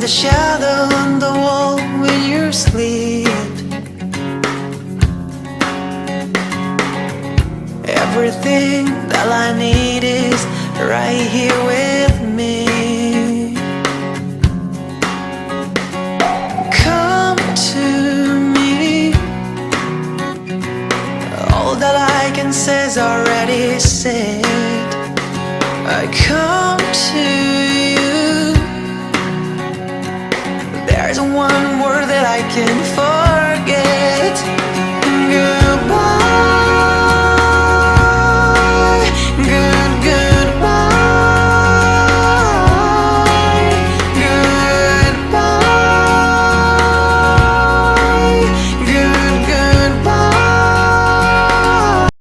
the shadow on the wall when you sleep. Everything that I need is right here with me. Come to me. All that I can say is already said. I come to you. There's one word that I can find.